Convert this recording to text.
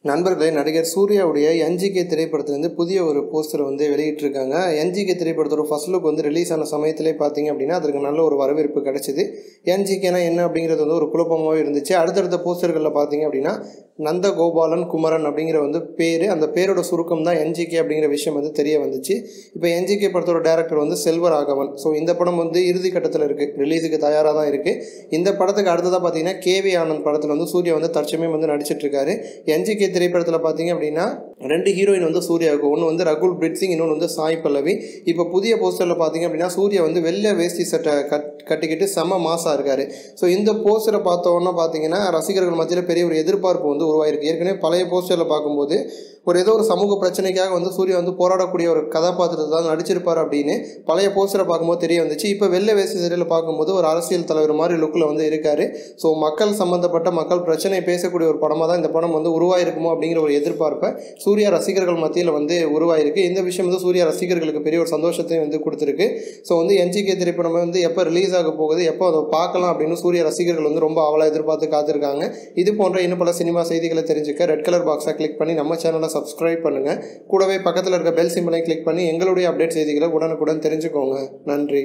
நண்பர்களே, நடிகர் சூர்யாவுடைய என்ஜிகே திரைப்படத்திலேருந்து புதிய ஒரு போஸ்டர் வெளியிட்டிருக்காங்க. என்ஜிகே திரைப்படத்தோட ஃபர்ஸ்ட் லுக் ரிலீஸ் ஆன சமயத்திலே பார்த்தீங்க அப்படின்னா, அதற்கு நல்ல ஒரு வரவேற்பு கிடைச்சிது. என்ஜிகேனா என்ன அப்படிங்கிறது ஒரு குழப்பமாகவே இருந்துச்சு. அடுத்தடுத்த போஸ்டர்களில் பார்த்தீங்க அப்படின்னா, நந்தகோபாலன் குமரன் அப்படிங்கிற பேர், அந்த பேரோட சுருக்கம் தான் என்ஜிகே அப்படிங்கிற விஷயம் தெரிய வந்துச்சு. இப்போ என்ஜிகே படத்தோட டேரக்டர் செல்வராகவன். ஸோ இந்த படம் இறுதி கட்டத்தில் இருக்குது, ரிலீஸுக்கு தயாராக தான் இருக்குது. இந்த படத்துக்கு அடுத்ததாக பார்த்தீங்கன்னா கேவி ஆனந்த் படத்தில் சூர்யா தற்சமயம் நடிச்சிட்ருக்காரு. என்ஜிகே திரைப்படத்தில் பார்த்தீங்க அப்படின்னா 2 ஹீரோயின் சூர்யாவுக்கு, ஒன்று ரகுல் பிரீத் சிங், இன்னொன்று சாய் பல்லவி. இப்போ புதிய போஸ்டரில் பார்த்தீங்க அப்படின்னா சூர்யா வெள்ளை வேஷ்டி சட்டை கட்டிக்கிட்டு செம மாசாக இருக்கார். ஸோ இந்த போஸ்டரை பார்த்தோன்னா பார்த்தீங்கன்னா ரசிகர்கள் மத்தியில் பெரிய ஒரு எதிர்பார்ப்பு உருவாயிருக்கு. ஏற்கனவே பழைய போஸ்டரில் பார்க்கும்போது ஏதோ ஒரு சமூக பிரச்சனைக்காக சூர்யா போராடக்கூடிய ஒரு கதாபாத்திரத்தை தான் நடிச்சிருப்பார் அப்படின்னு பழைய போஸ்டரை பார்க்கும்போது தெரிய வந்துச்சு. இப்போ வெள்ளை வேஷ்டி சட்டையில் பார்க்கும்போது ஒரு அரசியல் தலைவர் மாதிரி லுக்கில் இருக்கார். ஸோ மக்கள் சம்மந்தப்பட்ட, மக்கள் பிரச்சனை பேசக்கூடிய ஒரு படமாக தான் இந்த படம் உருவாயிருக்குமோ அப்படிங்கிற ஒரு எதிர்பார்ப்பை சூர்யா ரசிகர்கள் மத்தியில் உருவாயிருக்கு. இந்த விஷயம் சூர்யா ரசிகர்களுக்கு பெரிய ஒரு சந்தோஷத்தையும் கொடுத்துருக்கு. ஸோ என்ஜிகே திரைப்படம் எப்போ ரிலீஸ் ஆக போகுது, எப்போ அதை பார்க்கலாம் அப்படின்னு சூர்யா ரசிகர்கள் ரொம்ப ஆவலாக எதிர்பார்த்து காத்திருக்காங்க. இது போன்ற இன்னும் பல சினிமா செய்திகளை தெரிஞ்சுக்க ரெட் கலர் பாக்ஸை கிளிக் பண்ணி நம்ம சேனலை சப்ஸ்கிரைப் பண்ணுங்கள். கூடவே பக்கத்தில் இருக்க பெல் சிம்பலை கிளிக் பண்ணி எங்களுடைய அப்டேட் செய்திகளை உடனுக்குடன் தெரிஞ்சுக்கோங்க. நன்றி.